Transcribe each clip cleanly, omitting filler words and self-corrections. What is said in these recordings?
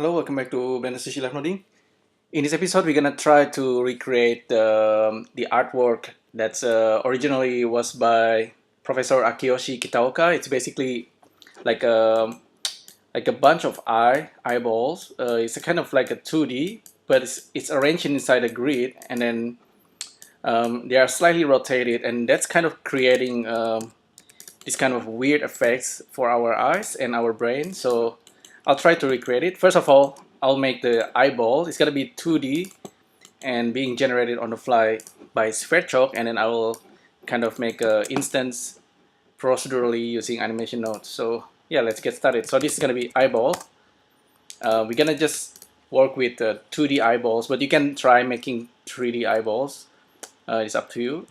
Hello, welcome back to LIVENODING. In this episode, we're gonna try to recreate the artwork that's originally was by Professor Akiyoshi Kiyaoka. It's basically like a bunch of eyeballs. It's a kind of like a 2D, but it's arranged inside a grid, and then they are slightly rotated, and that's kind of creating this kind of weird effects for our eyes and our brain. So I'll try to recreate it. First of all, I'll make the eyeball. It's gonna be 2D and being generated on the fly by Sverchok, and then I will kind of make a instance procedurally using animation nodes. So yeah, let's get started. So this is gonna be eyeball. We're gonna just work with 2D eyeballs, but you can try making 3D eyeballs. It's up to you.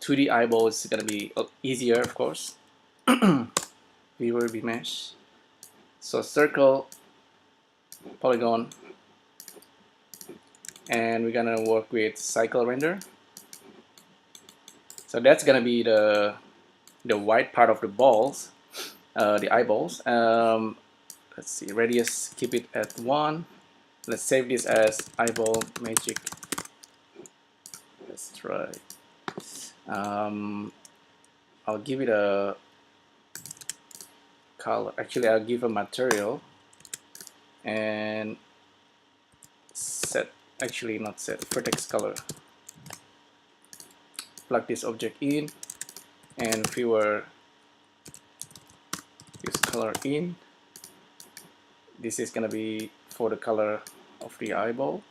2D eyeball is gonna be easier, of course. Viewer mesh. So circle, polygon, and we're gonna work with cycle render. So that's gonna be the white part of the balls, the eyeballs. Let's see, radius, keep it at 1. Let's save this as eyeball magic. Let's try. I'll give it a color. Actually, I'll give a material and set. Actually, not set. Vertex color. Plug this object in, and viewer use color in. This is gonna be for the color of the eyeball.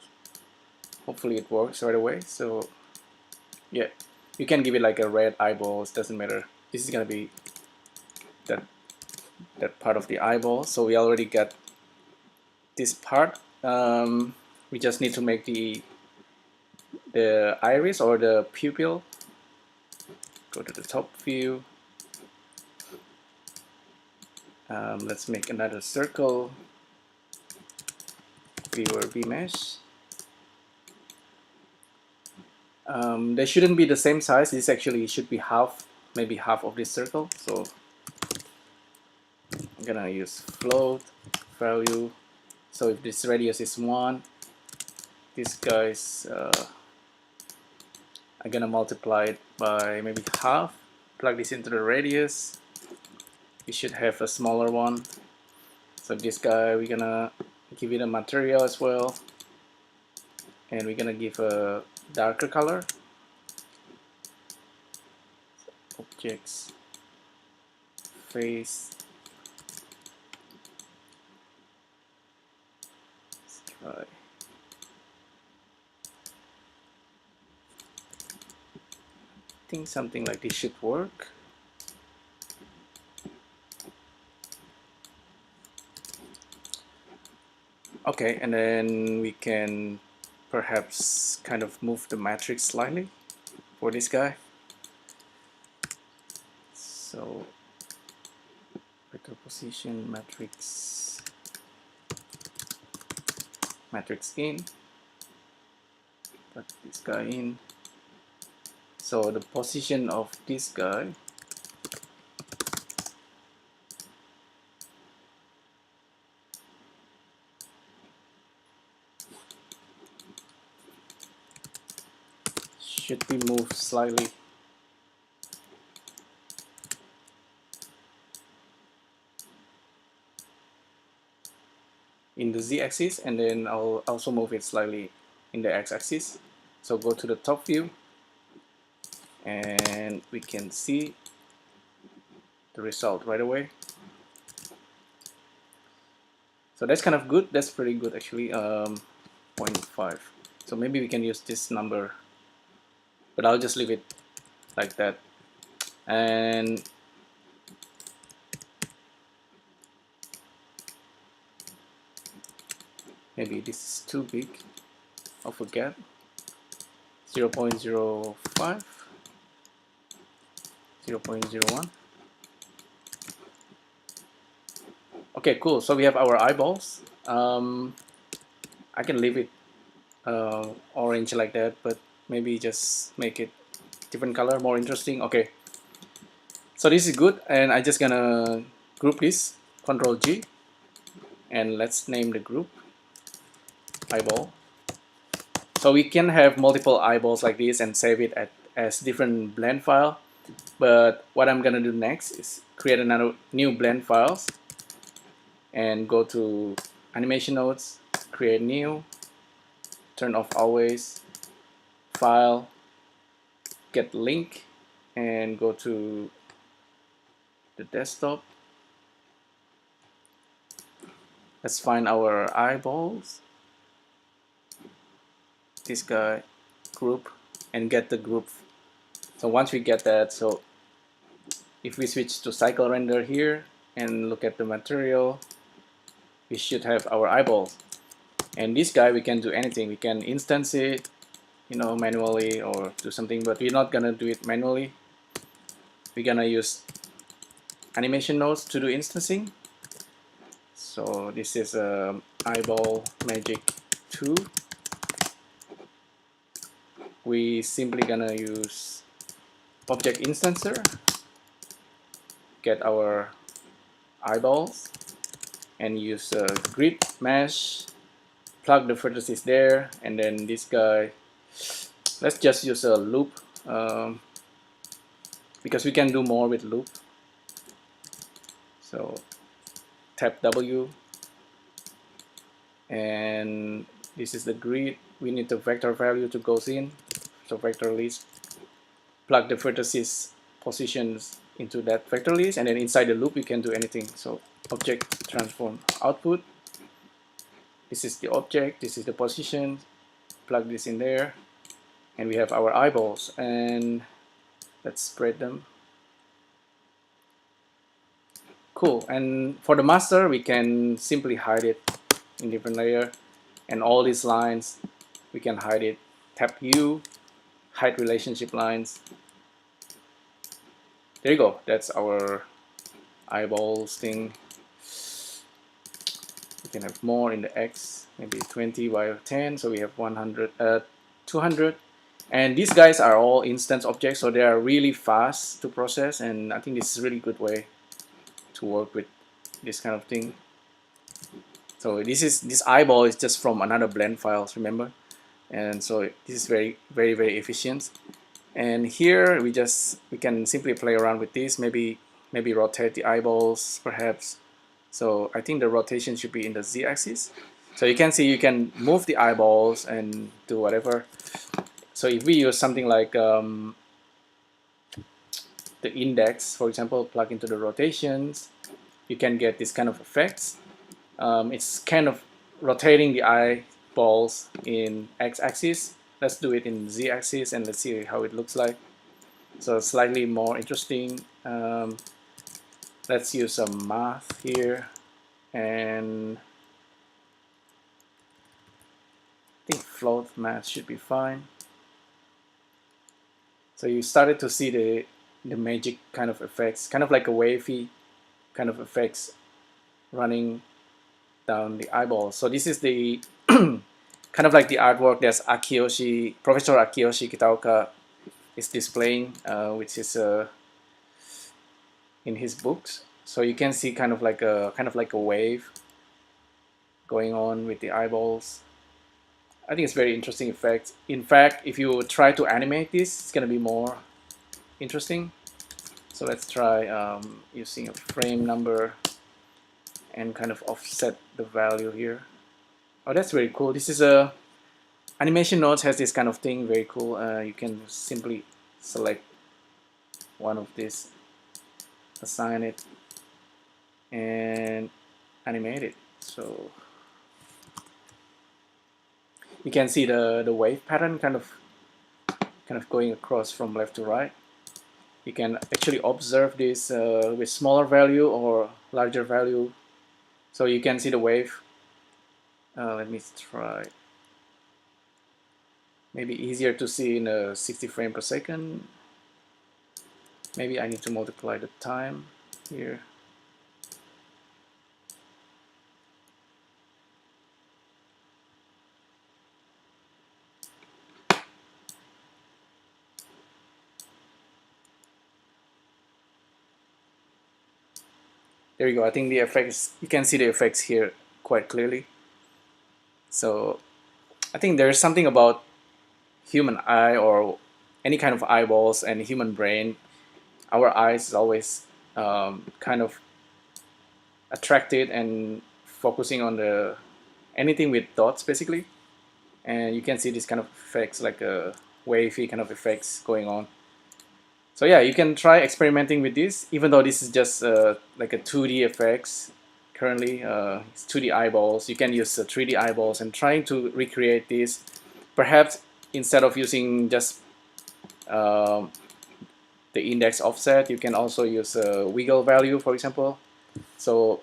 Hopefully, it works right away. So, yeah, you can give it like a red eyeball. It doesn't matter. This is gonna be that part of the eyeball. So we already got this part. We just need to make the iris or the pupil. Go to the top view. Let's make another circle. Viewer mesh. They shouldn't be the same size. This actually should be half, maybe half of this circle. So I'm gonna use float value. So if this radius is 1, this guy's I'm gonna multiply it by maybe half. Plug this into the radius. We should have a smaller one. So this guy, we're gonna give it a material as well, and we're gonna give a darker color. Objects, face. Let's try. I think something like this should work. Okay, and then we can perhaps kind of move the matrix slightly for this guy. So vector position matrix in, put this guy in. So the position of this guy should be moved slightly. In the z-axis, and then I'll also move it slightly in the x-axis. So go to the top view, and we can see the result right away. So that's kind of good. That's pretty good actually. 0.5. So maybe we can use this number, but I'll just leave it like that. And maybe this is too big. I'll forget. 0.05, 0.01. Okay, cool. So we have our eyeballs. I can leave it orange like that, but maybe just make it different color, more interesting. Okay. So this is good, and I just gonna group this. Control G. and let's name the group eyeball. So we can have multiple eyeballs like this and save it as different blend file. But what I'm gonna do next is create another new blend files and go to animation nodes, create new, turn off always, file, get link, and go to the desktop. Let's find our eyeballs, this guy, group, and get the group. So once we get that, so if we switch to cycle render here and look at the material, we should have our eyeballs. And this guy, we can do anything. We can instance it, manually or do something, but we're not gonna do it manually. We're gonna use animation nodes to do instancing. So this is eyeball magic 2. We simply gonna use object instancer, get our eyeballs, and use grid mesh, plug the vertices there, and then this guy, let's just use a loop because we can do more with loop. So tap W, and this is the grid. We need the vector value to goes in, so vector list, plug the vertices positions into that vector list, and then inside the loop we can do anything. So object transform output, this is the object, this is the position, plug this in there, and we have our eyeballs, and let's spread them. Cool. And for the master, we can simply hide it in different layer, and all these lines we can hide it. Tap U, hide relationship lines. There you go. That's our eyeballs thing. We can have more in the X, maybe 20 by 10, so we have 100, 200. And these guys are all instance objects, so they are really fast to process, and I think this is a really good way to work with this kind of thing. So this eyeball is just from another blend files, remember? And so this is very efficient. And here we can simply play around with this, maybe rotate the eyeballs perhaps. So I think the rotation should be in the z-axis. So you can see you can move the eyeballs and do whatever. So if we use something like the index, for example, plug into the rotations, you can get this kind of effects. It's kind of rotating the eyeballs in x-axis. Let's do it in z-axis and let's see how it looks like. So slightly more interesting. Let's use some math here, and I think float math should be fine. So you started to see the magic kind of effects, kind of like a wavy kind of effects running down the eyeball. So this is the kind of like the artwork that Professor Akiyoshi Kiyaoka is displaying, which is in his books. So you can see kind of like a wave going on with the eyeballs. I think it's very interesting effect. In fact, if you try to animate this, it's gonna be more interesting. So let's try using a frame number and kind of offset the value here. Oh, that's very cool. This is Animation Nodes has this kind of thing, very cool. You can simply select one of these, assign it, and animate it. So you can see the wave pattern kind of going across from left to right. You can actually observe this with smaller value or larger value. So you can see the wave. Let me try. Maybe easier to see in a 60 frame per second. Maybe I need to multiply the time here. There you go. I think the effects, you can see the effects here quite clearly. So I think there's something about human eye or any kind of eyeballs and human brain. Our eyes is always kind of attracted and focusing on the anything with dots basically, and you can see this kind of effects like a wavy kind of effects going on. So yeah, you can try experimenting with this, even though this is just like a 2D effects. Currently, it's 2D eyeballs. You can use 3D eyeballs and trying to recreate this. Perhaps instead of using just um, the index offset, you can also use a wiggle value, for example. So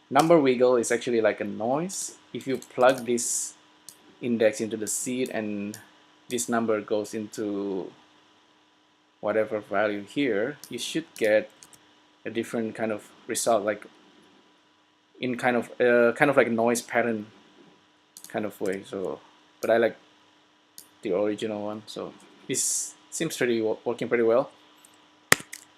number wiggle is actually like a noise. If you plug this index into the seed and this number goes into whatever value here, you should get a different kind of result, like in kind of like a noise pattern kind of way. So, but I like the original one. So this seems pretty working pretty well.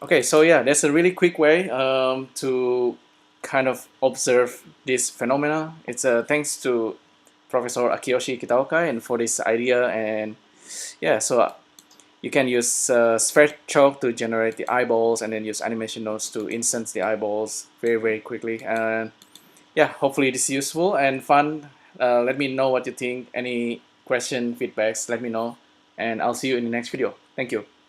Okay, so yeah, that's a really quick way to kind of observe this phenomena. It's thanks to Professor Akiyoshi Kiyaoka and for this idea. And yeah, so you can use Sverchok to generate the eyeballs and then use animation nodes to instance the eyeballs very quickly. And yeah, hopefully this is useful and fun. Let me know what you think. Any question, feedbacks, let me know. And I'll see you in the next video. Thank you.